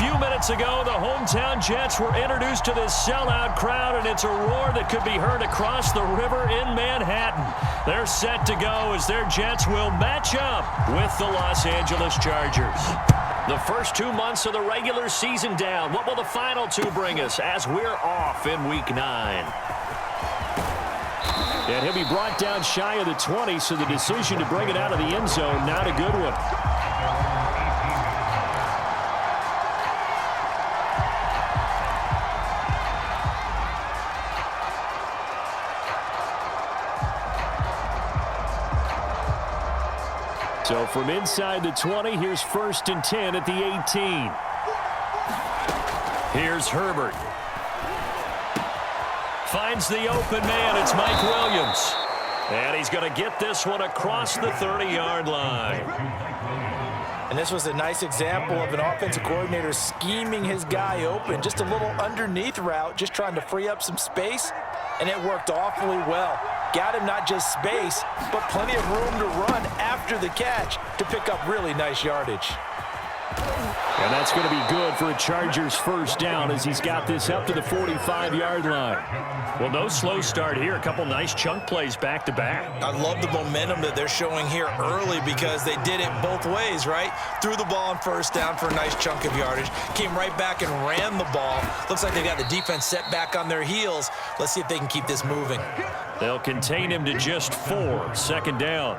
few minutes ago, the hometown Jets were introduced to this sellout crowd, and it's a roar that could be heard across the river in Manhattan. They're set to go as their Jets will match up with the Los Angeles Chargers. The first 2 months of the regular season down. What will the final two bring us as we're off in week 9? And he'll be brought down shy of the 20, so the decision to bring it out of the end zone, not a good one. So from inside the 20, here's 1st and 10 at the 18. Here's Herbert. Finds the open man. It's Mike Williams. And he's going to get this one across the 30-yard line. And this was a nice example of an offensive coordinator scheming his guy open. Just a little underneath route, just trying to free up some space. And it worked awfully well. Got him not just space, but plenty of room to run after the catch to pick up really nice yardage. And that's going to be good for a Chargers first down as he's got this up to the 45-yard line. Well, no slow start here. A couple nice chunk plays back-to-back. I love the momentum that they're showing here early because they did it both ways, right? Threw the ball on first down for a nice chunk of yardage. Came right back and ran the ball. Looks like they got the defense set back on their heels. Let's see if they can keep this moving. They'll contain him to just 4. 2nd down.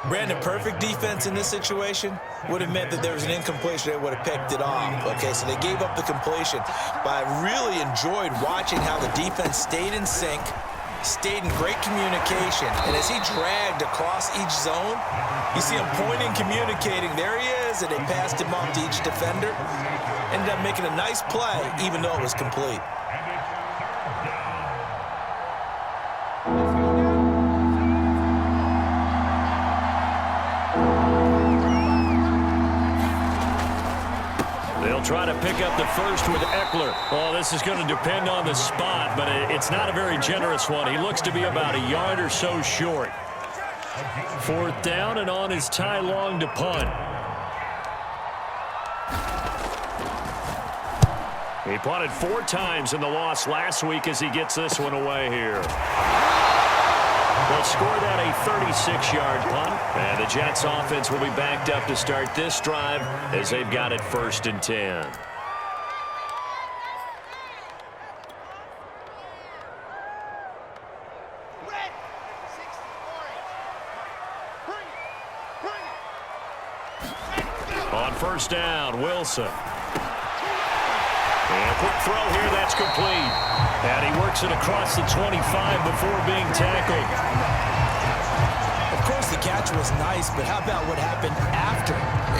Brandon, perfect defense in this situation would have meant that there was an incompletion. They would have picked it off. Okay, so they gave up the completion. But I really enjoyed watching how the defense stayed in sync, stayed in great communication. And as he dragged across each zone, you see him pointing, communicating. There he is, and they passed him off to each defender. Ended up making a nice play, even though it was complete. Try to pick up the first with Eckler. Well, this is going to depend on the spot, but it's not a very generous one. He looks to be about a yard or so short. 4th down and on is Ty Long to punt. He punted 4 times in the loss last week as he gets this one away here. They'll score that a 36-yard punt, and the Jets offense will be backed up to start this drive as they've got it 1st and 10. On 1st down, Wilson. And a quick throw here, that's complete. And he works it across the 25 before being tackled. Of course, the catch was nice, but how about what happened after?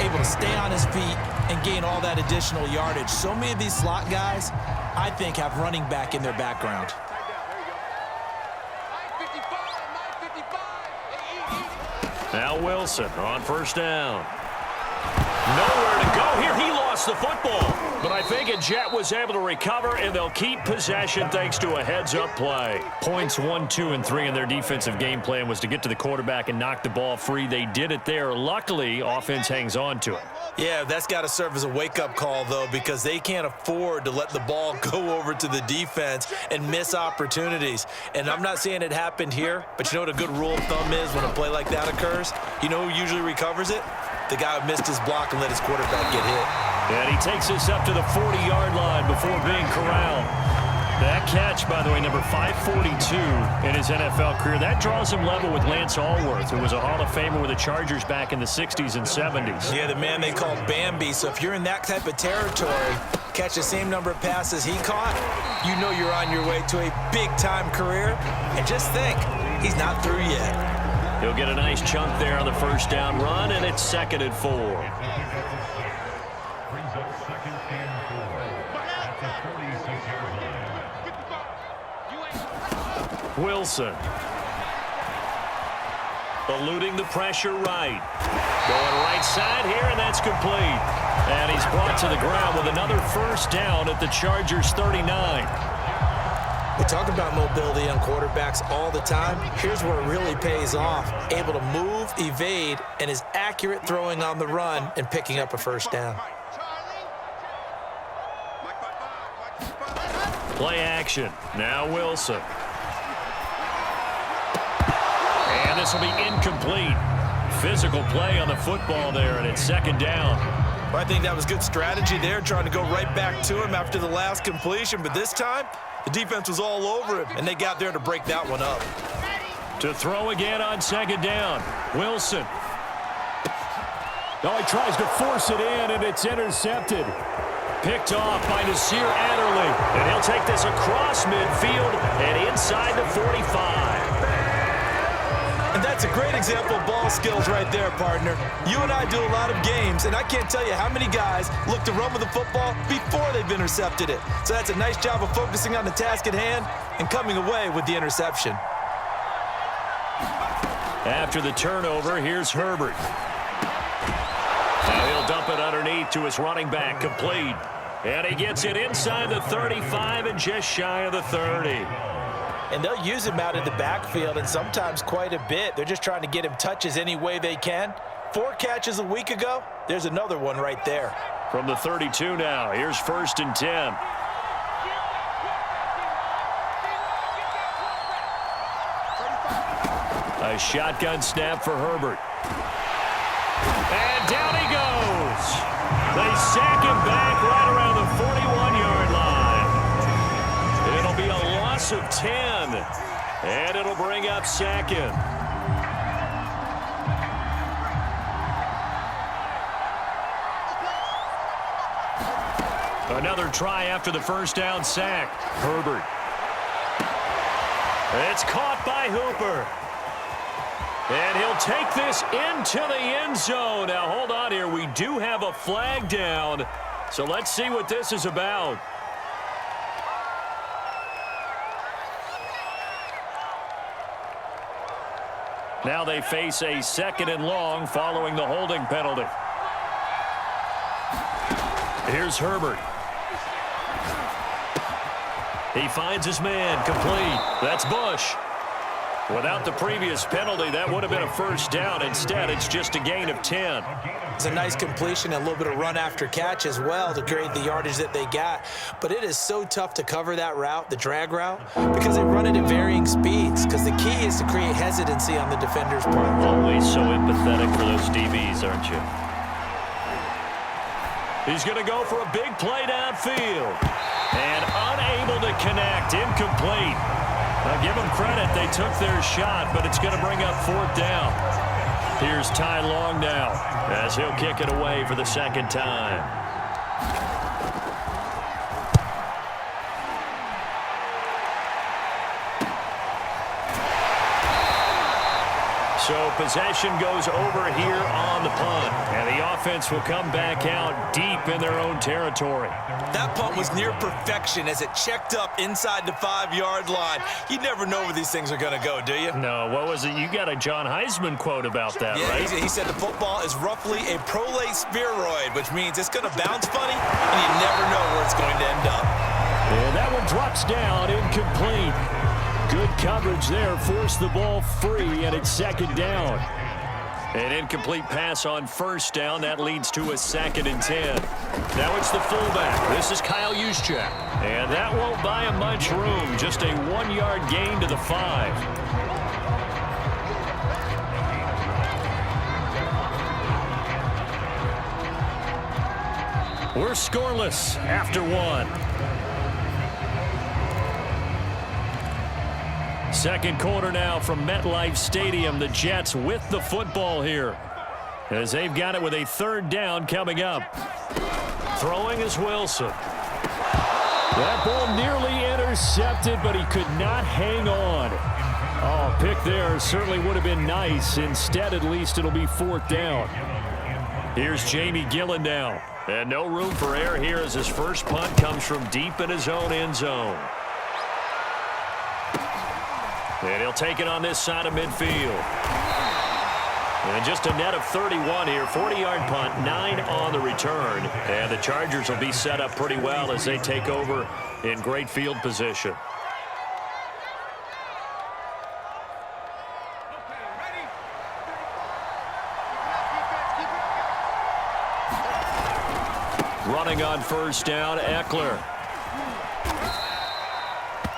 Able to stay on his feet and gain all that additional yardage. So many of these slot guys, I think, have running back in their background. Now Wilson on 1st down. Nowhere to go here. He lost the football. But I think a Jet was able to recover, and they'll keep possession thanks to a heads-up play. Points 1, 2, and 3 in their defensive game plan was to get to the quarterback and knock the ball free. They did it there. Luckily, offense hangs on to it. Yeah, that's got to serve as a wake-up call, though, because they can't afford to let the ball go over to the defense and miss opportunities. And I'm not saying it happened here, but you know what a good rule of thumb is when a play like that occurs? You know who usually recovers it? The guy who missed his block and let his quarterback get hit. And he takes this up to the 40-yard line before being corralled. That catch, by the way, number 542 in his NFL career, that draws him level with Lance Allworth, who was a Hall of Famer with the Chargers back in the 60s and 70s. Yeah, the man they called Bambi. So if you're in that type of territory, catch the same number of passes he caught, you know you're on your way to a big-time career. And just think, he's not through yet. He'll get a nice chunk there on the 1st down run, and it's 2nd and 4. Wilson. Eluding the pressure right. Going right side here, and that's complete. And he's brought to the ground with another 1st down at the Chargers 39. We talk about mobility on quarterbacks all the time. Here's where it really pays off. Able to move, evade, and is accurate throwing on the run and picking up a 1st down. Play action. Now Wilson. And this will be incomplete. Physical play on the football there, and it's second down. Well, I think that was good strategy there, trying to go right back to him after the last completion. But this time, the defense was all over him, and they got there to break that one up. To throw again on second down. Wilson. Oh, he tries to force it in, and it's intercepted. Picked off by Nasir Adderley. And he'll take this across midfield and inside the 45. And that's a great example of ball skills right there, partner. You and I do a lot of games, and I can't tell you how many guys look to run with the football before they've intercepted it. So that's a nice job of focusing on the task at hand and coming away with the interception. After the turnover, here's Herbert. Now he'll dump it underneath to his running back, complete. And he gets it inside the 35 and just shy of the 30. And they'll use him out in the backfield, and sometimes quite a bit. They're just trying to get him touches any way they can. 4 catches a week ago. There's another one right there. From the 32 now, here's 1st and 10. A shotgun snap for Herbert. And down he goes. They sack him back right around the 41-yard line. It'll be a loss of 10, and it'll bring up 2nd. Another try after the first down sack. Herbert. It's caught by Hooper. And he'll take this into the end zone. Now, hold on here. We do have a flag down. So let's see what this is about. Now they face a 2nd and long following the holding penalty. Here's Herbert. He finds his man, complete. That's Bush. Without the previous penalty, that would have been a first down. Instead, it's just a gain of 10. It's a nice completion and a little bit of run after catch as well to create the yardage that they got. But it is so tough to cover that route, the drag route, because they run it at varying speeds. Because the key is to create hesitancy on the defender's part. Always so empathetic for those DBs, aren't you? He's going to go for a big play downfield. And unable to connect, incomplete. Now, give them credit. They took their shot, but it's going to bring up 4th down. Here's Ty Long now as he'll kick it away for the 2nd time. So possession goes over here on the punt. And the offense will come back out deep in their own territory. That punt was near perfection as it checked up inside the 5-yard line. You never know where these things are going to go, do you? No, what was it? You got a John Heisman quote about that, yeah, right? He said the football is roughly a prolate spheroid, which means it's going to bounce funny, and you never know where it's going to end up. And that one drops down, incomplete. Good coverage there, forced the ball free, and it's 2nd down. An incomplete pass on 1st down. That leads to a 2nd and 10. Now it's the fullback. This is Kyle Juszczyk. And that won't buy him much room. Just a 1-yard gain to the 5. We're scoreless after 1. Second quarter now from MetLife Stadium. The Jets with the football here as they've got it with a 3rd down coming up. Throwing is Wilson. That ball nearly intercepted, but he could not hang on. Oh, pick there certainly would have been nice. Instead, at least it'll be 4th down. Here's Jamie Gillen now. And no room for error here as his first punt comes from deep in his own end zone. And he'll take it on this side of midfield. And just a net of 31 here. 40-yard punt, 9 on the return. And the Chargers will be set up pretty well as they take over in great field position. Running on 1st down, Eckler.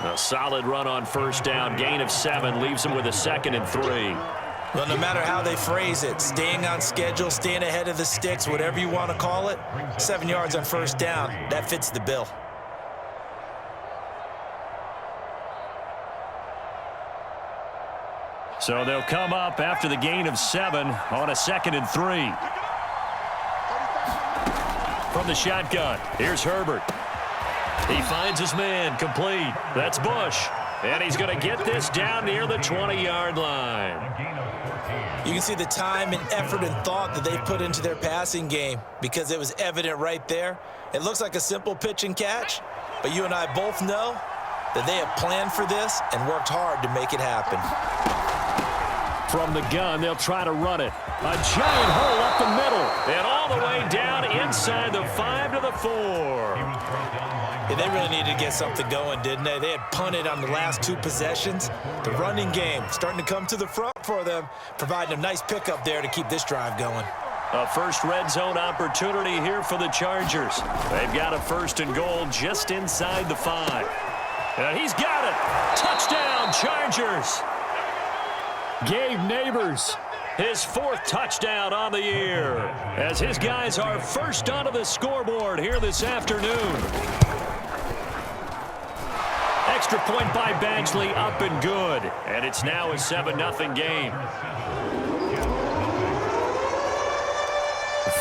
A solid run on first down. Gain of 7 leaves them with a 2nd and 3. Well, no matter how they phrase it, staying on schedule, staying ahead of the sticks, whatever you want to call it, 7 yards on first down, that fits the bill. So they'll come up after the gain of 7 on a 2nd and 3. From the shotgun, here's Herbert. He finds his man, complete. That's Bush. And he's going to get this down near the 20-yard line. You can see the time and effort and thought that they've put into their passing game because it was evident right there. It looks like a simple pitch and catch, but you and I both know that they have planned for this and worked hard to make it happen. From the gun, they'll try to run it. A giant hole up the middle. And all the way down inside the 5 to the 4. Yeah, they really needed to get something going, didn't they? They had punted on the last 2 possessions. The running game starting to come to the front for them, providing a nice pickup there to keep this drive going. A first red zone opportunity here for the Chargers. They've got a 1st and goal just inside the 5. And he's got it. Touchdown, Chargers. Gabe Neighbors. His 4th touchdown on the year as his guys are first onto the scoreboard here this afternoon. Extra point by Badgley, up and good. And it's now a 7-0 game.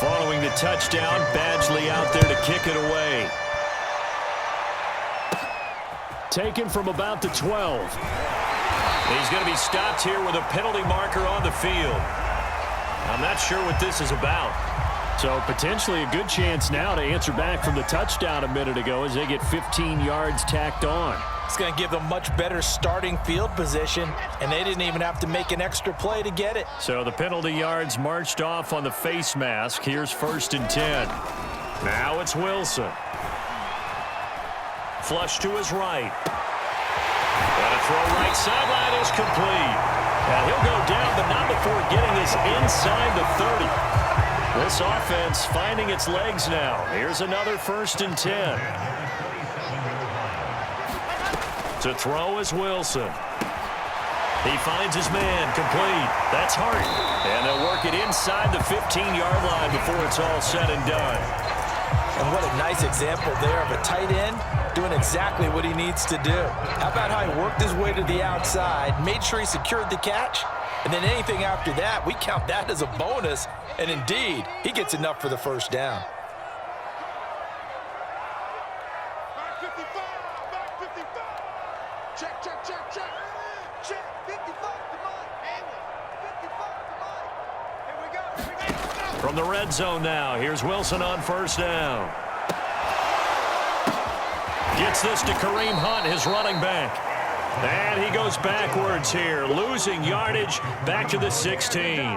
Following the touchdown, Badgley out there to kick it away. Taken from about the 12. He's going to be stopped here with a penalty marker on the field. I'm not sure what this is about. So potentially a good chance now to answer back from the touchdown a minute ago as they get 15 yards tacked on. It's going to give them much better starting field position, and they didn't even have to make an extra play to get it. So the penalty yards marched off on the face mask. Here's 1st and 10. Now it's Wilson. Flush to his right. And a throw right sideline is complete. And he'll go down, but not before getting us inside the 30. This offense finding its legs now. Here's another 1st and 10. To throw is Wilson. He finds his man, complete. That's Hart. And they'll work it inside the 15-yard line before it's all said and done. And what a nice example there of a tight end doing exactly what he needs to do. How about how he worked his way to the outside, made sure he secured the catch, and then anything after that, we count that as a bonus. And indeed, he gets enough for the 1st down. Back 55, back 55. Check, check, check, check. Check, 55 to Mike. 55 to Mike. Here we go, here we go. From the red zone now, here's Wilson on 1st down. Gets this to Kareem Hunt, his running back. And he goes backwards here, losing yardage back to the 16.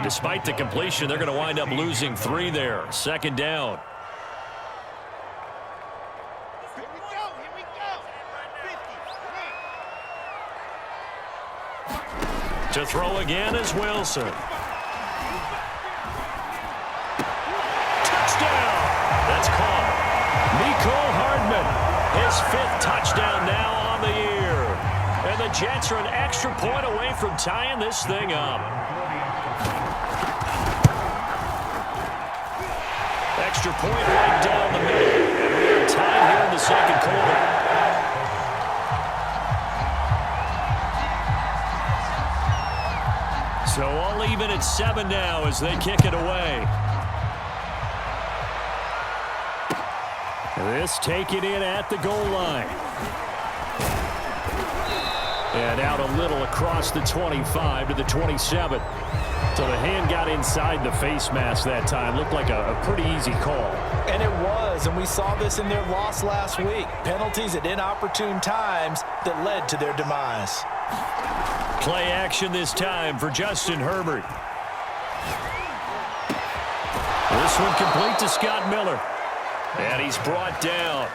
Despite the completion, they're going to wind up losing 3 there. 2nd down. Here we go, here we go. 50. To throw again is Wilson. Touchdown! That's caught. Mecole Hardman. His 5th touchdown now on the year. And the Jets are an extra point away from tying this thing up. Extra point right down the middle. And we are tied here in the 2nd quarter. So all even at 7 now as they kick it away. This taken in at the goal line. And out a little across the 25 to the 27. So the hand got inside the face mask that time. Looked like a pretty easy call. And it was, and we saw this in their loss last week. Penalties at inopportune times that led to their demise. Play action this time for Justin Herbert. This one complete to Scott Miller. And he's brought down.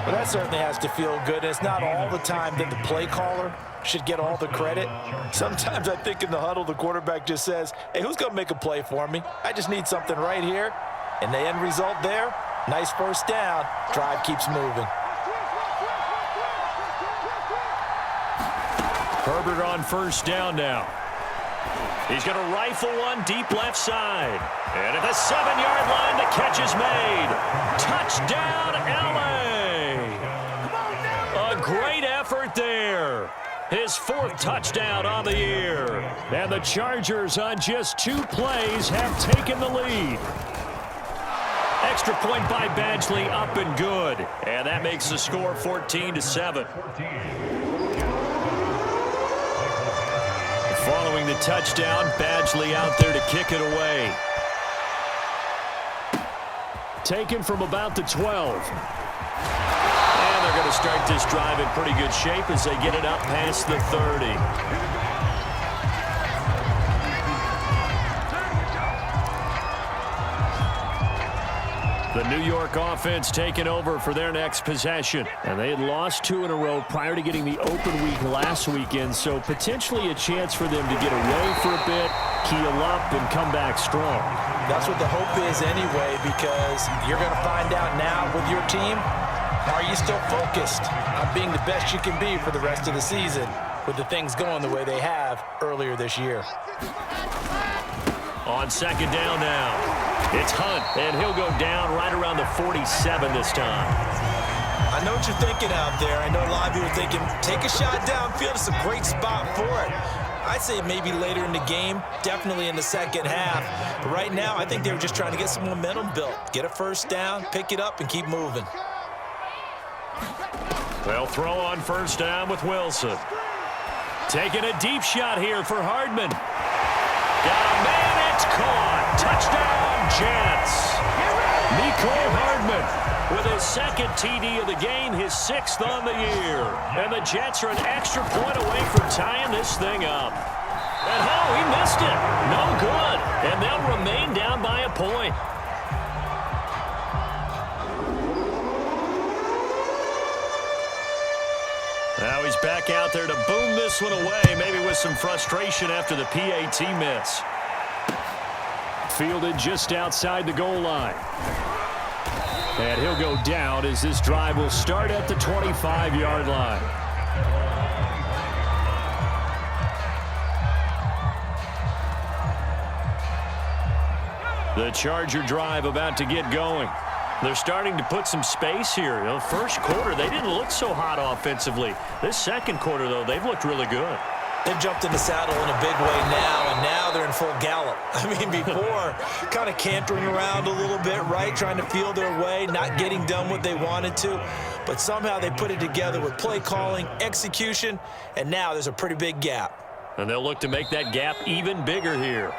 Well, that certainly has to feel good. It's not all the time that the play caller should get all the credit. Sometimes I think in the huddle, the quarterback just says, hey, who's going to make a play for me? I just need something right here. And the end result there, nice 1st down. Drive keeps moving. Herbert on first down now. He's going to rifle one deep left side. And at the 7-yard line, the catch is made. Touchdown, L.A. A great effort there. His 4th touchdown on the year. And the Chargers on just 2 plays have taken the lead. Extra point by Badgley, up and good. And that makes the score 14-7. Following the touchdown, Badgley out there to kick it away. Taken from about the 12. And they're going to start this drive in pretty good shape as they get it up past the 30. The New York offense taking over for their next possession. And they had lost 2 in a row prior to getting the open week last weekend, so potentially a chance for them to get away for a bit, keel up, and come back strong. That's what the hope is anyway, because you're going to find out now with your team, are you still focused on being the best you can be for the rest of the season with the things going the way they have earlier this year. On second down now. It's Hunt, and he'll go down right around the 47 this time. I know what you're thinking out there. I know a lot of you are thinking, take a shot downfield. It's a great spot for it. I'd say maybe later in the game, definitely in the second half. But right now, I think they were just trying to get some momentum built. Get a first down, pick it up, and keep moving. They'll throw on first down with Wilson. Taking a deep shot here for Hardman. Got a man, it's caught. Touchdown, Jets. Mecole Hardman with his 2nd TD of the game, his 6th on the year. And the Jets are an extra point away from tying this thing up. And oh, he missed it. No good. And they'll remain down by a point. Now he's back out there to boom this one away, maybe with some frustration after the PAT miss. Fielded just outside the goal line. And he'll go down as this drive will start at the 25-yard line. The Charger drive about to get going. They're starting to put some space here. The first quarter, they didn't look so hot offensively. This second quarter, though, they've looked really good. They've jumped in the saddle in a big way now, and now they're in full gallop. I mean, before, kind of cantering around a little bit, right, trying to feel their way, not getting done what they wanted to. But somehow they put it together with play calling, execution, and now there's a pretty big gap. And they'll look to make that gap even bigger here.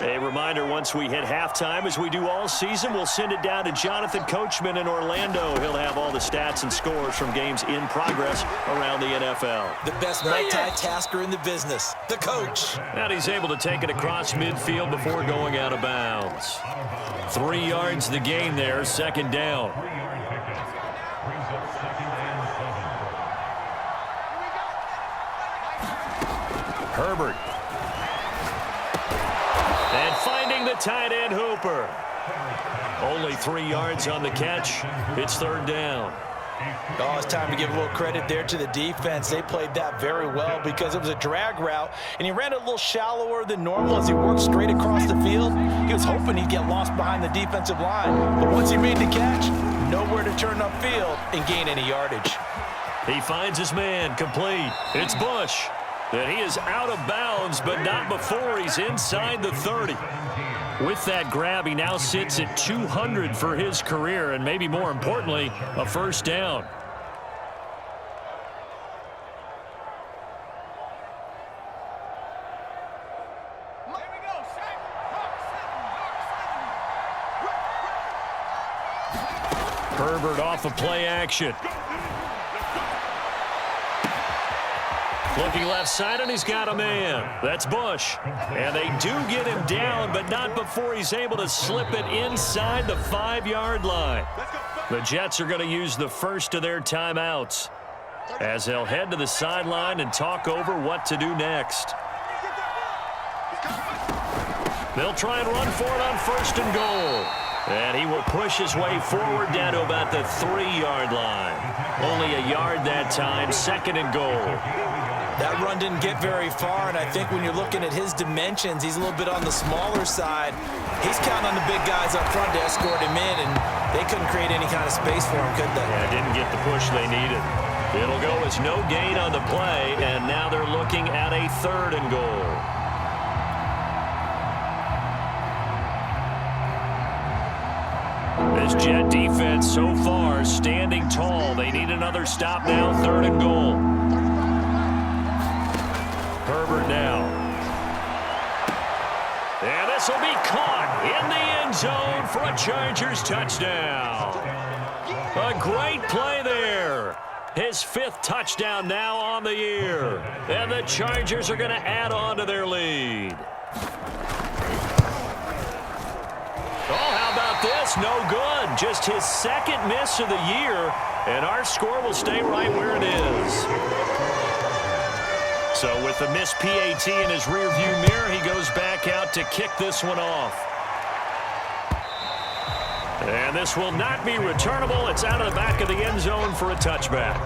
A reminder, once we hit halftime, as we do all season, we'll send it down to Jonathan Coachman in Orlando. He'll have all the stats and scores from games in progress around the NFL. The best multitasker in the business, the coach. And he's able to take it across midfield before going out of bounds. 3 yards the gain there, second down. Herbert. And finding the tight end Hooper. Only 3 yards on the catch. It's third down. Oh, it's time to give a little credit there to the defense. They played that very well because it was a drag route, and he ran it a little shallower than normal as he worked straight across the field. He was hoping he'd get lost behind the defensive line, but once he made the catch, nowhere to turn upfield and gain any yardage. He finds his man, complete. It's Bush. And he is out of bounds, but not before he's inside the 30. With that grab, he now sits at 200 for his career, and maybe more importantly, a first down. Herbert off of play action. Looking left side, and he's got a man. That's Bush. And they do get him down, but not before he's able to slip it inside the 5-yard line. The Jets are going to use the first of their timeouts as they'll head to the sideline and talk over what to do next. They'll try and run for it on 1st and goal. And he will push his way forward down to about the 3-yard line. Only a yard that time, 2nd and goal. That run didn't get very far, and I think when you're looking at his dimensions, he's a little bit on the smaller side. He's counting on the big guys up front to escort him in, and they couldn't create any kind of space for him, could they? Yeah, didn't get the push they needed. It'll go as no gain on the play, and now they're looking at a 3rd and goal. This Jet defense so far standing tall. They need another stop now, 3rd and goal. Herbert now. And this will be caught in the end zone for a Chargers touchdown. A great play there. His 5th touchdown now on the year. And the Chargers are going to add on to their lead. Oh, how about this? No good. Just his 2nd miss of the year. And our score will stay right where it is. So with the missed PAT in his rearview mirror, he goes back out to kick this one off. And this will not be returnable. It's out of the back of the end zone for a touchback.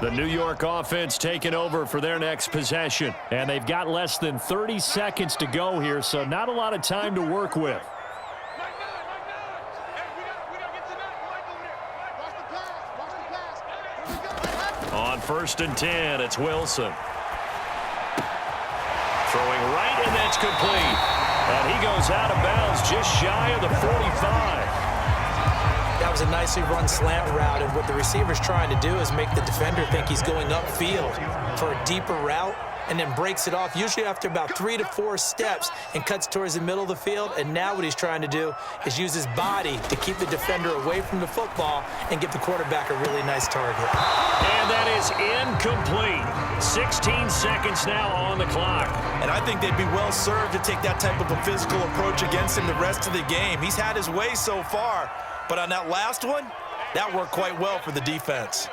The New York offense taking over for their next possession. And they've got less than 30 seconds to go here, so not a lot of time to work with. On 1st and 10, it's Wilson. Throwing right, and that's complete. And he goes out of bounds just shy of the 45. That was a nicely run slant route, and what the receiver's trying to do is make the defender think he's going upfield for a deeper route, and then breaks it off, usually after about 3 to 4 steps, and cuts towards the middle of the field. And now what he's trying to do is use his body to keep the defender away from the football and give the quarterback a really nice target. And that is incomplete. 16 seconds now on the clock. And I think they'd be well served to take that type of a physical approach against him the rest of the game. He's had his way so far, but on that last one, that worked quite well for the defense.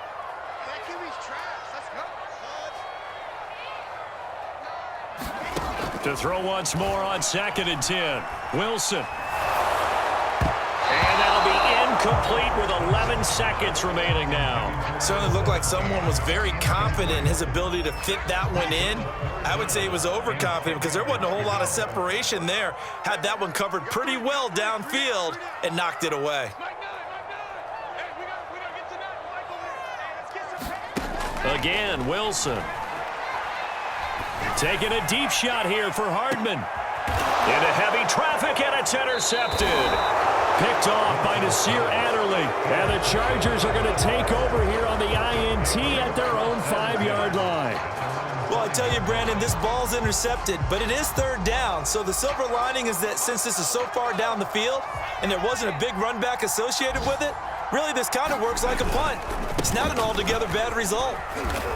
To throw once more on 2nd and 10. Wilson. And that'll be incomplete with 11 seconds remaining now. Certainly looked like someone was very confident in his ability to fit that one in. I would say he was overconfident because there wasn't a whole lot of separation there. Had that one covered pretty well downfield and knocked it away. Again, Wilson. Taking a deep shot here for Hardman. Into heavy traffic, and it's intercepted. Picked off by Nasir Adderley. And the Chargers are going to take over here on the INT at their own 5-yard line. Well, I tell you, Brandon, this ball's intercepted, but it is 3rd down. So the silver lining is that since this is so far down the field and there wasn't a big run back associated with it, really this kind of works like a punt. It's not an altogether bad result.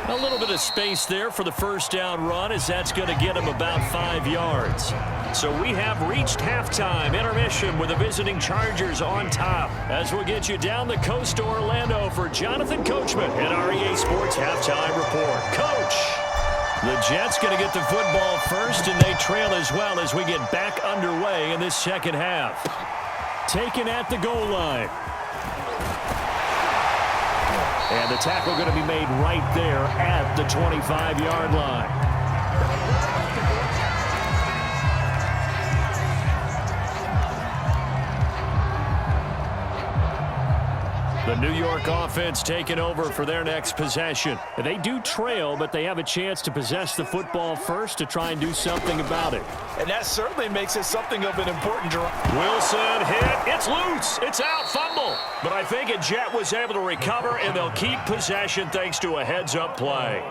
A little bit of space there for the 1st down run, as that's going to get him about 5 yards. So we have reached halftime intermission with the visiting Chargers on top. As we'll get you down the coast to Orlando for Jonathan Coachman at our EA Sports Halftime Report. Coach! The Jets going to get the football first, and they trail as well as we get back underway in this 2nd half. Taken at the goal line. And the tackle going to be made right there at the 25-yard line. The New York offense taking over for their next possession. They do trail, but they have a chance to possess the football first to try and do something about it. And that certainly makes it something of an important drive. Wilson hit. It's loose. It's out. Fumble. But I think a Jet was able to recover, and they'll keep possession thanks to a heads-up play.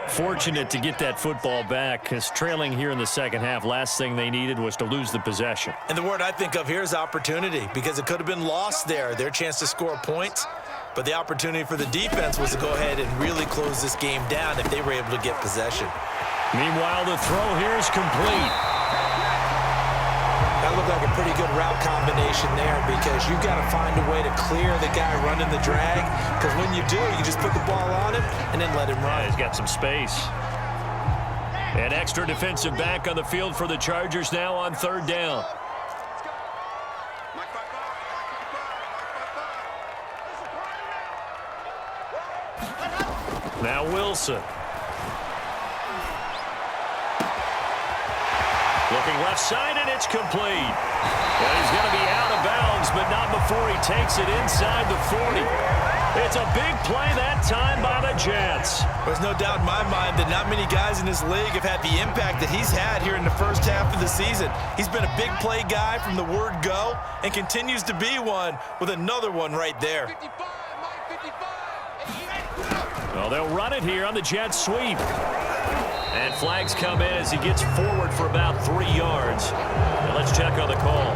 Fortunate to get that football back, because trailing here in the second half, last thing they needed was to lose the possession. And the word I think of here is opportunity, because it could have been lost there, their chance to score points. But the opportunity for the defense was to go ahead and really close this game down if they were able to get possession. Meanwhile, the throw here is complete. That looked like a pretty good route combination there, because you've got to find a way to clear the guy running the drag, because when you do, you just put the ball on him and then let him run. Yeah, he's got some space. An extra defensive back on the field for the Chargers now on third down. Now Wilson. Looking left side, and it's complete. Well, he's going to be out of bounds, but not before he takes it inside the 40. It's a big play that time by the Jets. There's no doubt in my mind that not many guys in this league have had the impact that he's had here in the first half of the season. He's been a big play guy from the word go and continues to be one with another one right there. Well, they'll run it here on the Jets sweep. And flags come in as he gets forward for about 3 yards. And let's check on the call.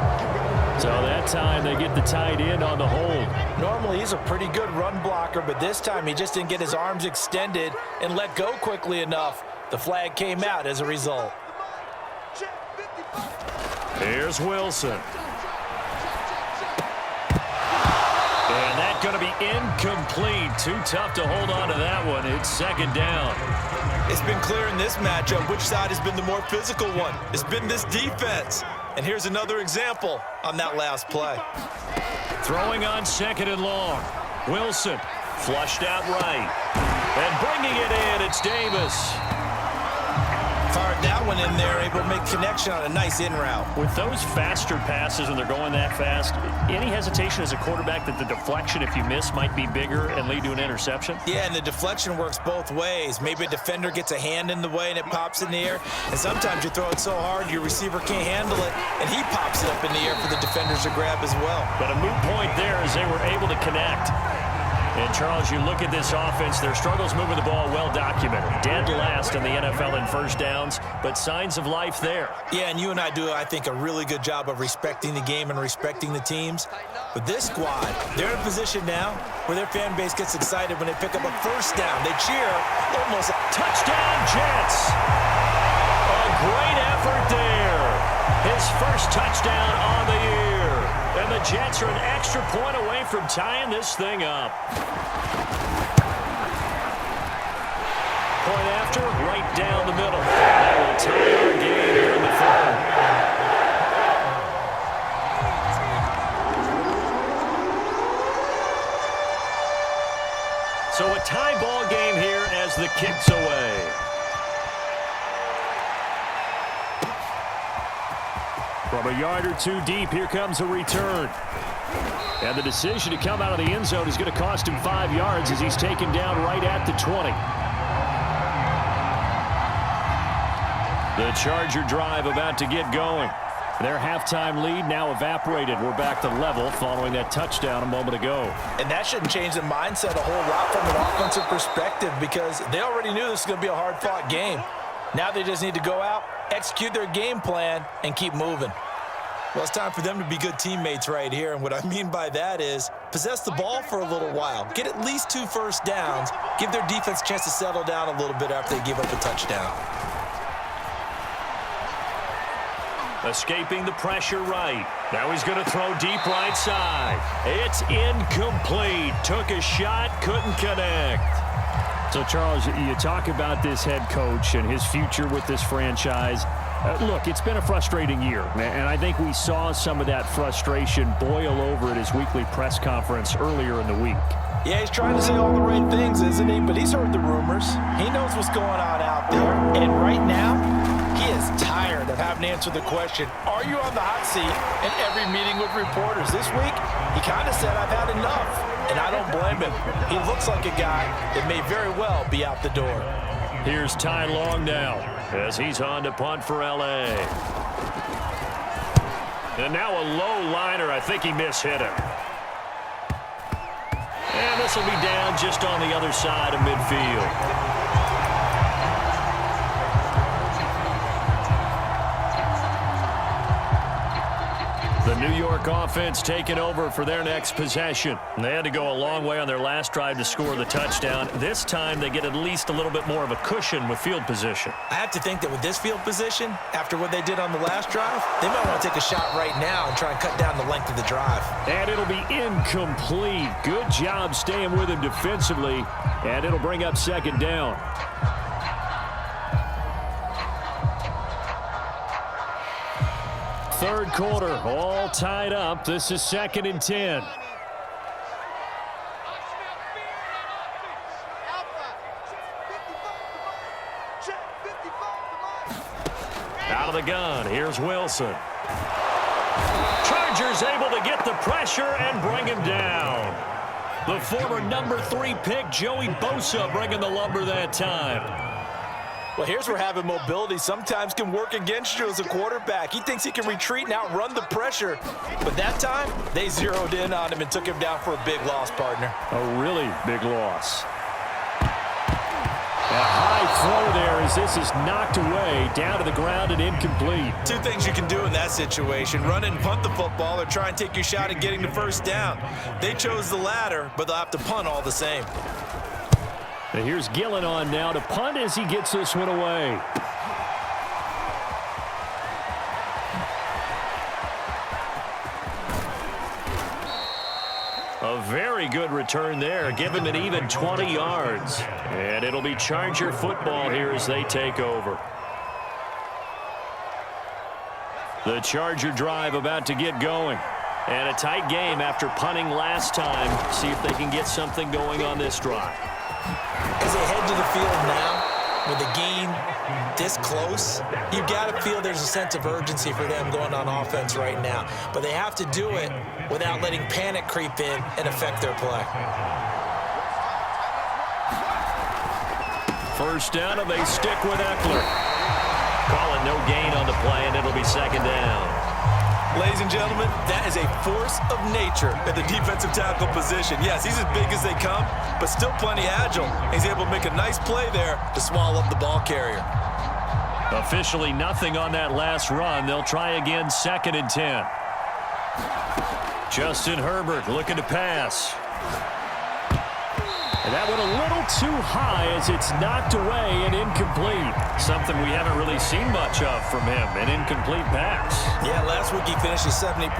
So that time they get the tight end on the hold. Normally he's a pretty good run blocker, but this time he just didn't get his arms extended and let go quickly enough. The flag came out as a result. Here's Wilson. And that's going to be incomplete. Too tough to hold on to that one. It's second down. It's been clear in this matchup which side has been the more physical one. It's been this defense. And here's another example on that last play. Throwing on second and long. Wilson flushed out right. And bringing it in, it's Davis. Fired that one in there, able to make connection on a nice in route. With those faster passes when they're going that fast, any hesitation as a quarterback that the deflection, if you miss, might be bigger and lead to an interception? Yeah, and the deflection works both ways. Maybe a defender gets a hand in the way and it pops in the air, and sometimes you throw it so hard your receiver can't handle it, and he pops it up in the air for the defenders to grab as well. But a moot point there as they were able to connect. And, Charles, you look at this offense, their struggles moving the ball well documented. Dead last in the NFL in first downs, but signs of life there. Yeah, and you and I do, I think, a really good job of respecting the game and respecting the teams. But this squad, they're in a position now where their fan base gets excited when they pick up a first down. They cheer almost. Touchdown, Jets! A great effort there. His first touchdown on the year. And the Jets are an extra point away from tying this thing up. Point after, right down the middle. That will tie our game here in the third. So a tie ball game here as the kick's away. From a yard or two deep, here comes a return. And the decision to come out of the end zone is going to cost him 5 yards as he's taken down right at the 20. The Charger drive about to get going. Their halftime lead now evaporated. We're back to level following that touchdown a moment ago. And that shouldn't change the mindset a whole lot from an offensive perspective, because they already knew this was going to be a hard-fought game. Now they just need to go out, execute their game plan, and keep moving. Well, it's time for them to be good teammates right here, and what I mean by that is possess the ball for a little while. Get at least 2 first downs. Give their defense a chance to settle down a little bit after they give up a touchdown. Escaping the pressure right. Now he's going to throw deep right side. It's incomplete. Took a shot, couldn't connect. So, Charles, you talk about this head coach and his future with this franchise. Look, it's been a frustrating year, and I think we saw some of that frustration boil over at his weekly press conference earlier in the week. Yeah, he's trying to say all the right things, isn't he? But he's heard the rumors. He knows what's going on out there. And right now, he is tired of having to answer the question, are you on the hot seat in every meeting with reporters? This week, he kind of said, I've had enough. And I don't blame him. He looks like a guy that may very well be out the door. Here's Ty Long now as he's on to punt for L.A. And now a low liner. I think he mishit him. And this will be down just on the other side of midfield. The New York offense taking over for their next possession. They had to go a long way on their last drive to score the touchdown. This time they get at least a little bit more of a cushion with field position. I have to think that with this field position, after what they did on the last drive, they might want to take a shot right now and try and cut down the length of the drive. And it'll be incomplete. Good job staying with him defensively, and it'll bring up second down. Third quarter, all tied up. This is 2nd and 10. Out of the gun, here's Wilson. Chargers able to get the pressure and bring him down. The former number 3 pick, Joey Bosa, bringing the lumber that time. Well, here's where having mobility sometimes can work against you as a quarterback. He thinks he can retreat and outrun the pressure. But that time, they zeroed in on him and took him down for a big loss, partner. A really big loss. A high throw there as this is knocked away, down to the ground and incomplete. Two things you can do in that situation: run and punt the football, or try and take your shot at getting the first down. They chose the latter, but they'll have to punt all the same. And here's Gillen on now to punt as he gets this one away. A very good return there. Give him an even 20 yards. And it'll be Charger football here as they take over. The Charger drive about to get going. And a tight game after punting last time. See if they can get something going on this drive. As they head to the field now, with the game this close, you've got to feel there's a sense of urgency for them going on offense right now. But they have to do it without letting panic creep in and affect their play. First down, and they stick with Eckler. Calling no gain on the play, and it'll be second down. Ladies and gentlemen, that is a force of nature at the defensive tackle position. Yes, he's as big as they come, but still plenty agile. He's able to make a nice play there to swallow up the ball carrier. Officially nothing on that last run. They'll try again, 2nd and 10. Justin Herbert looking to pass. And that went a little too high as it's knocked away and incomplete. Something we haven't really seen much of from him, an incomplete pass. Yeah, last week he finished at 70%.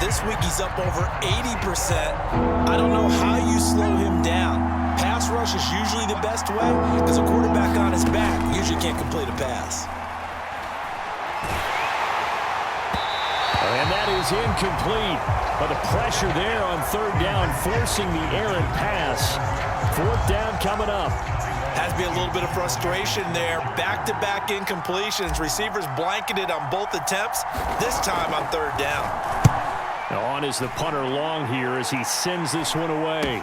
This week he's up over 80%. I don't know how you slow him down. Pass rush is usually the best way because a quarterback on his back usually can't complete a pass. And that is incomplete. But the pressure there on 3rd down, forcing the errant pass. 4th down coming up. Has to be a little bit of frustration there. Back-to-back incompletions. Receivers blanketed on both attempts. This time on 3rd down. Now on is the punter long here as he sends this one away.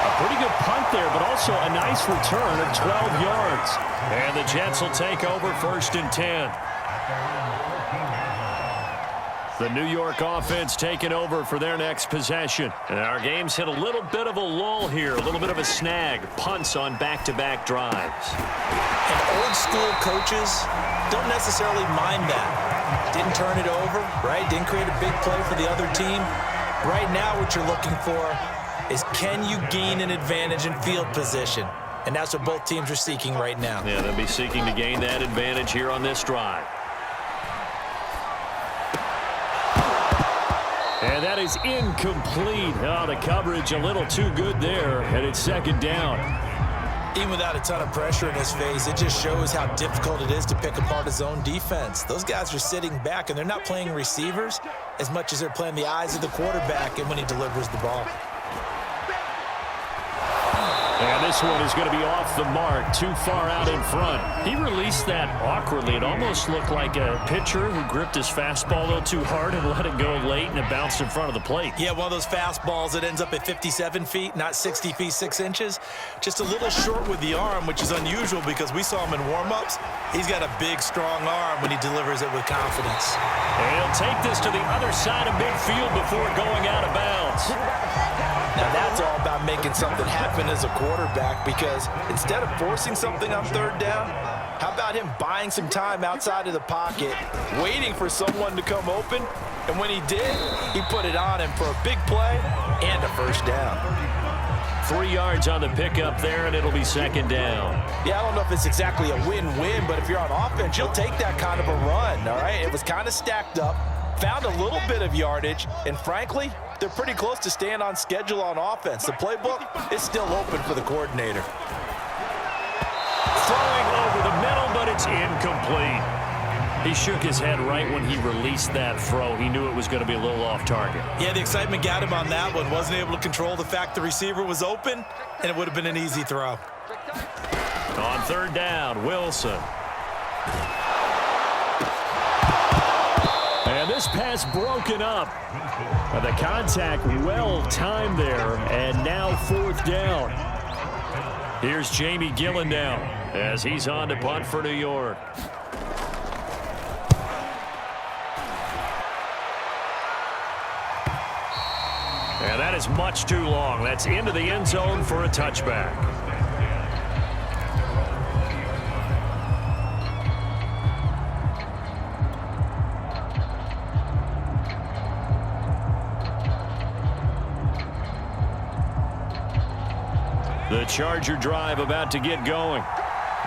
A pretty good punt there, but also a nice return of 12 yards. And the Jets will take over 1st and 10. The New York offense taking over for their next possession. And our game's hit a little bit of a lull here, a little bit of a snag. Punts on back-to-back drives. And old-school coaches don't necessarily mind that. Didn't turn it over, right? Didn't create a big play for the other team. Right now what you're looking for is, can you gain an advantage in field position? And that's what both teams are seeking right now. Yeah, they'll be seeking to gain that advantage here on this drive. And that is incomplete. Oh, the coverage a little too good there, and it's 2nd down. Even without a ton of pressure in his face, it just shows how difficult it is to pick apart his own defense. Those guys are sitting back, and they're not playing receivers as much as they're playing the eyes of the quarterback and when he delivers the ball. And this one is going to be off the mark, too far out in front. He released that awkwardly. It almost looked like a pitcher who gripped his fastball a little too hard and let it go late, and it bounced in front of the plate. Yeah, one of those fastballs that ends up at 57 feet, not 60 feet, 6 inches. Just a little short with the arm, which is unusual because we saw him in warm-ups. He's got a big, strong arm when he delivers it with confidence. And he'll take this to the other side of midfield before going out of bounds. Now that's all about making something happen as a quarterback, because instead of forcing something on 3rd down, How about him buying some time outside of the pocket, waiting for someone to come open, and when he did, he put it on him for a big play and a first down. 3 yards on the pickup there, and it'll be second down. Yeah, I don't know if it's exactly a win-win, but if you're on offense, you'll take that kind of a run, all right? It was kind of stacked up, found a little bit of yardage, and frankly, they're pretty close to staying on schedule on offense. The playbook is still open for the coordinator. Throwing over the middle, but it's incomplete. He shook his head right when he released that throw. He knew it was going to be a little off target. Yeah, the excitement got him on that one. Wasn't able to control the fact the receiver was open, and it would have been an easy throw. On third down, Wilson. And this pass broken up. The contact well timed there, and now fourth down. Here's Jamie Gillen now as he's on to punt for New York. And that is much too long. That's into the end zone for a touchback. The Charger drive about to get going.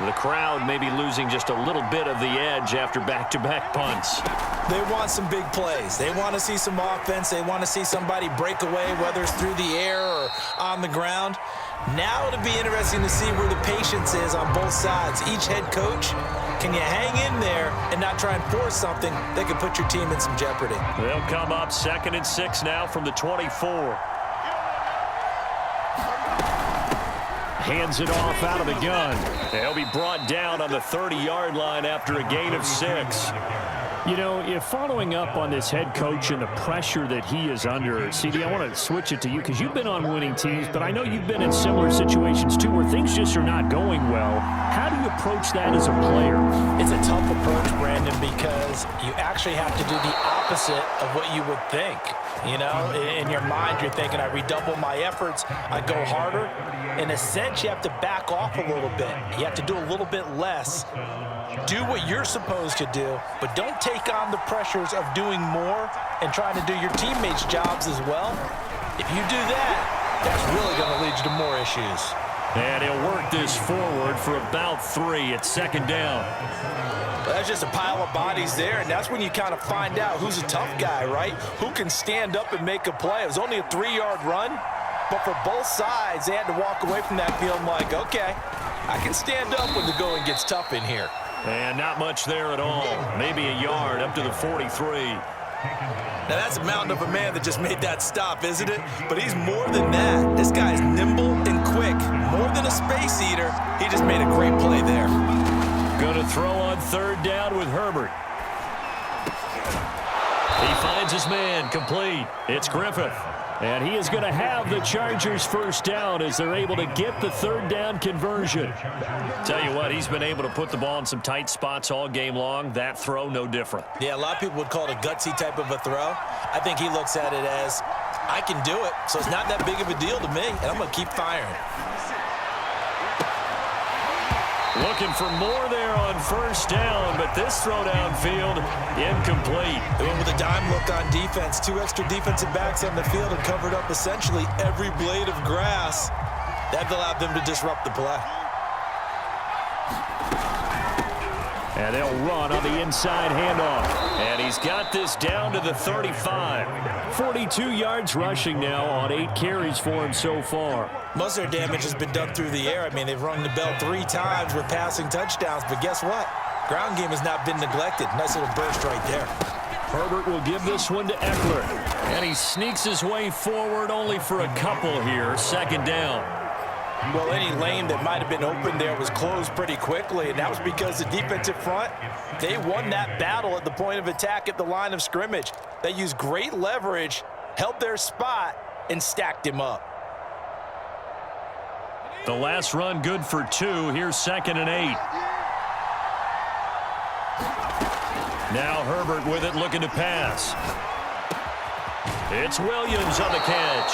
The crowd may be losing just a little bit of the edge after back-to-back punts. They want some big plays. They want to see some offense. They want to see somebody break away, whether it's through the air or on the ground. Now it'll be interesting to see where the patience is on both sides. Each head coach, can you hang in there and not try and force something that could put your team in some jeopardy? They'll come up 2nd and 6 now from the 24. Hands it off out of the gun. They'll be brought down on the 30-yard line after a gain of 6. You know, if following up on this head coach and the pressure that he is under, CD, I want to switch it to you because you've been on winning teams, but I know you've been in similar situations too where things just are not going well. How do you approach that as a player? It's a tough approach, Brandon, because you actually have to do the opposite of what you would think. You know, in your mind, you're thinking, I redouble my efforts, I go harder. In a sense, you have to back off a little bit. You have to do a little bit less. Do what you're supposed to do, but don't take on the pressures of doing more and trying to do your teammates' jobs as well. If you do that, that's really going to lead you to more issues. And he'll work this forward for about 3 at 2nd down. Well, that's just a pile of bodies there, and that's when you kind of find out who's a tough guy, right? Who can stand up and make a play. It was only a 3-yard run, but for both sides, they had to walk away from that feeling like, okay, I can stand up when the going gets tough in here. And not much there at all. Maybe a yard up to the 43. Now, that's a mountain of a man that just made that stop, isn't it? But he's more than that. This guy's nimble and quick. More than a space eater. He just made a great play there. Going to throw on 3rd down with Herbert. He finds his man, complete. It's Griffith. And he is going to have the Chargers first down as they're able to get the 3rd down conversion. Tell you what, he's been able to put the ball in some tight spots all game long. That throw, no different. Yeah, a lot of people would call it a gutsy type of a throw. I think he looks at it as, I can do it, so it's not that big of a deal to me, and I'm going to keep firing. Looking for more there on 1st down, but this throw downfield, incomplete. They went with a dime look on defense. 2 extra defensive backs on the field and covered up essentially every blade of grass. That allowed them to disrupt the play. And they'll run on the inside handoff. And he's got this down to the 35. 42 yards rushing now on 8 carries for him so far. Most of their damage has been done through the air. I mean, they've rung the bell 3 times with passing touchdowns. But guess what? Ground game has not been neglected. Nice little burst right there. Herbert will give this one to Eckler. And he sneaks his way forward only for a couple here. 2nd down. Well, any lane that might have been open there was closed pretty quickly, and that was because the defensive front, they won that battle at the point of attack at the line of scrimmage. They used great leverage, held their spot, and stacked him up. The last run good for 2. Here's 2nd and 8. Now Herbert with it, looking to pass. It's Williams on the catch.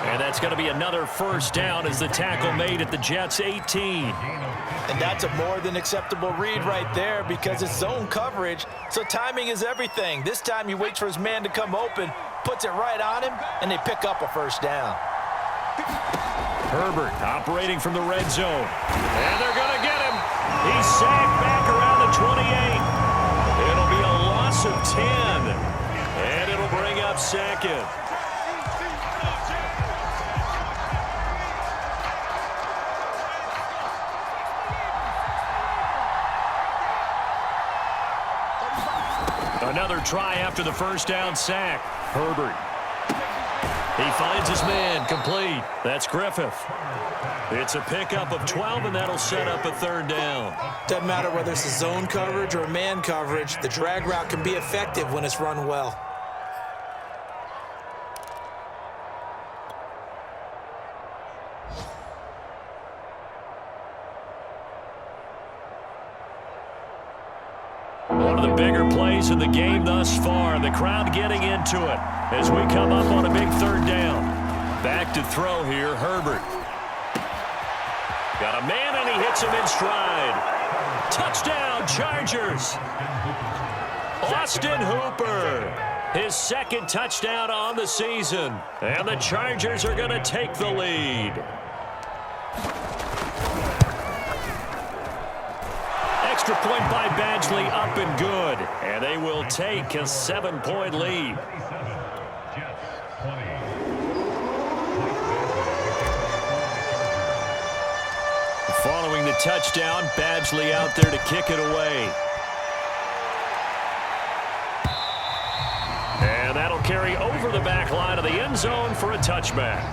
And that's going to be another first down as the tackle made at the Jets' 18. And that's a more than acceptable read right there because it's zone coverage, so timing is everything. This time he waits for his man to come open, puts it right on him, and they pick up a first down. Herbert operating from the red zone. And they're going to get him. He's sacked back around the 28. It'll be a loss of 10. And it'll bring up second. Another try after the first down sack. Herbert. He finds his man, complete. That's Griffith. It's a pickup of 12, and that'll set up a third down. Doesn't matter whether it's a zone coverage or a man coverage, the drag route can be effective when it's run well. One of the bigger plays in the game thus far. The crowd getting into it as we come up on a big third down. Back to throw here, Herbert. Got a man, and he hits him in stride. Touchdown, Chargers. Austin Hooper. His second touchdown on the season. And the Chargers are going to take the lead. Extra point by Badgley, up and good. And they will take a 7-point lead. Following the touchdown, Badgley out there to kick it away. And that'll carry over the back line of the end zone for a touchback.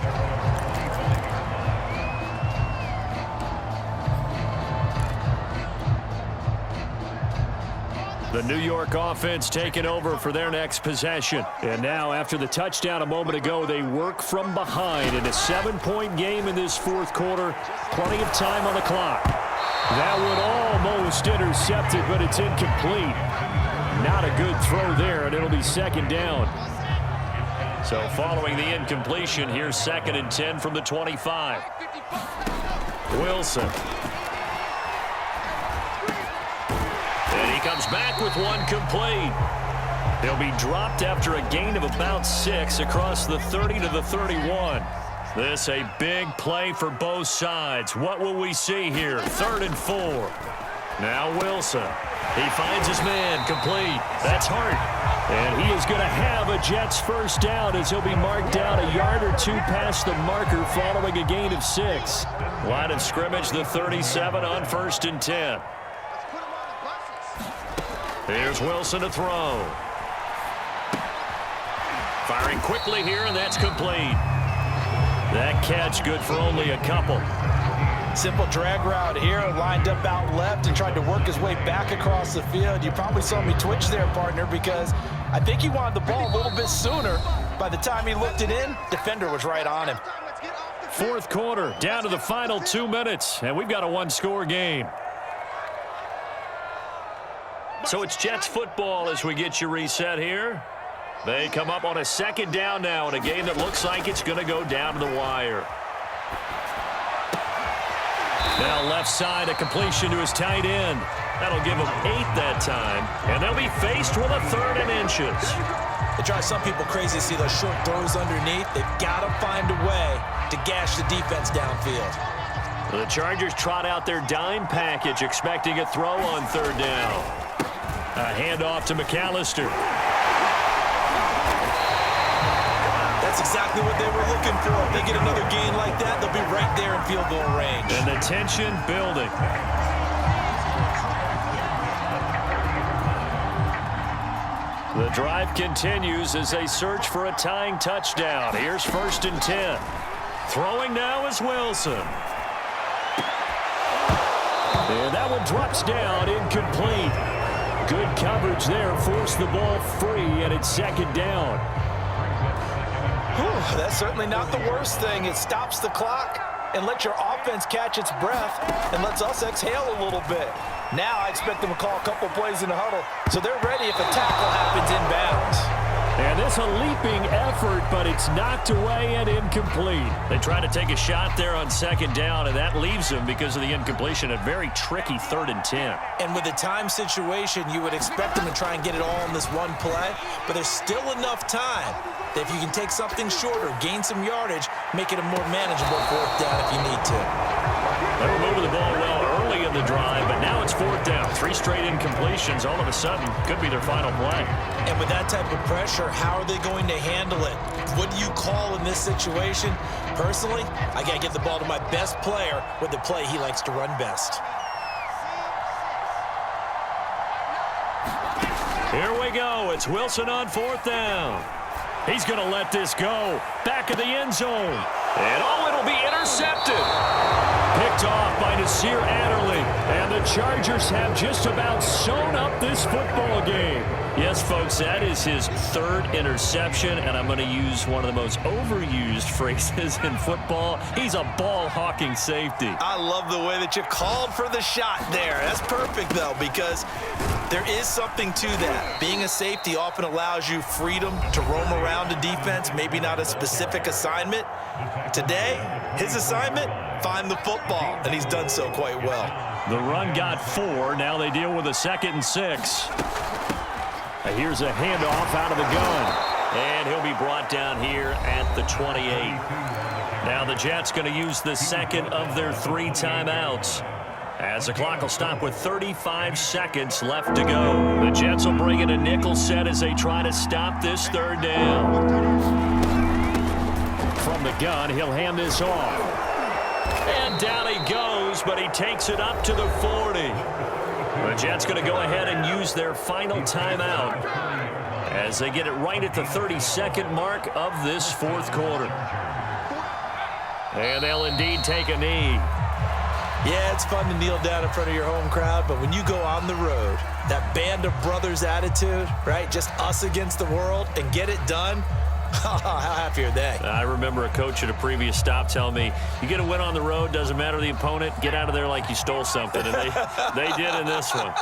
The New York offense taking over for their next possession. And now, after the touchdown a moment ago, they work from behind in a 7-point game in this fourth quarter. Plenty of time on the clock. That one almost intercepted, but it's incomplete. Not a good throw there, and it'll be second down. So following the incompletion, here's 2nd and 10 from the 25. Wilson. And he comes back with one complete. He'll be dropped after a gain of about 6 across the 30 to the 31. This a big play for both sides. What will we see here? 3rd and 4. Now Wilson. He finds his man, complete. That's Hart. And he is going to have a Jets first down as he'll be marked down a yard or two past the marker following a gain of 6. Line of scrimmage, the 37 on 1st and 10. Here's Wilson to throw. Firing quickly here, and that's complete. That catch good for only a couple. Simple drag route here, lined up out left and tried to work his way back across the field. You probably saw me twitch there, partner, because I think he wanted the ball a little bit sooner. By the time he looked it in, defender was right on him. Fourth quarter, down to the final 2 minutes, and we've got a one-score game. So it's Jets football as we get you reset here. They come up on a 2nd down now in a game that looks like it's going to go down to the wire. Now left side, a completion to his tight end. That'll give him 8 that time, and they'll be faced with a 3rd and inches. It drives some people crazy to see those short throws underneath. They've got to find a way to gash the defense downfield. The Chargers trot out their dime package, expecting a throw on 3rd down. A handoff to McAllister. That's exactly what they were looking for. If they get another gain like that, they'll be right there in field goal range. And the tension building. The drive continues as they search for a tying touchdown. Here's 1st and 10. Throwing now is Wilson. And that one drops down, incomplete. Good coverage there, forced the ball free, and it's 2nd down. Whew, that's certainly not the worst thing. It stops the clock and lets your offense catch its breath and lets us exhale a little bit. Now I expect them to call a couple plays in the huddle, so they're ready if a tackle happens inbounds. And this a leaping effort, but it's knocked away and incomplete. They try to take a shot there on second down, and that leaves them, because of the incompletion, a very tricky 3rd and 10. And with the time situation, you would expect them to try and get it all in this one play, but there's still enough time that if you can take something shorter, gain some yardage, make it a more manageable 4th down if you need to. They were moving the ball well early in the drive, but now it's 4th down. 3 straight incompletions all of a sudden could be their final play. And with that type of pressure, how are they going to handle it? What do you call in this situation? Personally, I got to get the ball to my best player with the play he likes to run best. Here we go. It's Wilson on 4th down. He's going to let this go. Back of the end zone. And it'll be intercepted. Picked off by Nasir Adderley. And the Chargers have just about sewn up this football game. Yes, folks, that is his 3rd interception, and I'm going to use one of the most overused phrases in football. He's a ball-hawking safety. I love the way that you called for the shot there. That's perfect, though, because there is something to that. Being a safety often allows you freedom to roam around a defense, maybe not a specific assignment. Today, his assignment, find the football, and he's done so quite well. The run got 4. Now they deal with a 2nd and 6. Here's a handoff out of the gun. And he'll be brought down here at the 28. Now the Jets going to use the 2nd of their 3 timeouts, as the clock will stop with 35 seconds left to go. The Jets will bring in a nickel set as they try to stop this 3rd down. From the gun, he'll hand this off. And down he goes, but he takes it up to the 40. The Jets going to go ahead and use their final timeout as they get it right at the 32nd mark of this 4th quarter. And they'll indeed take a knee. Yeah, it's fun to kneel down in front of your home crowd, but when you go on the road, that band of brothers attitude, right? Just us against the world and get it done. How happy are they? I remember a coach at a previous stop telling me, you get a win on the road, doesn't matter the opponent, get out of there like you stole something. And they did in this one.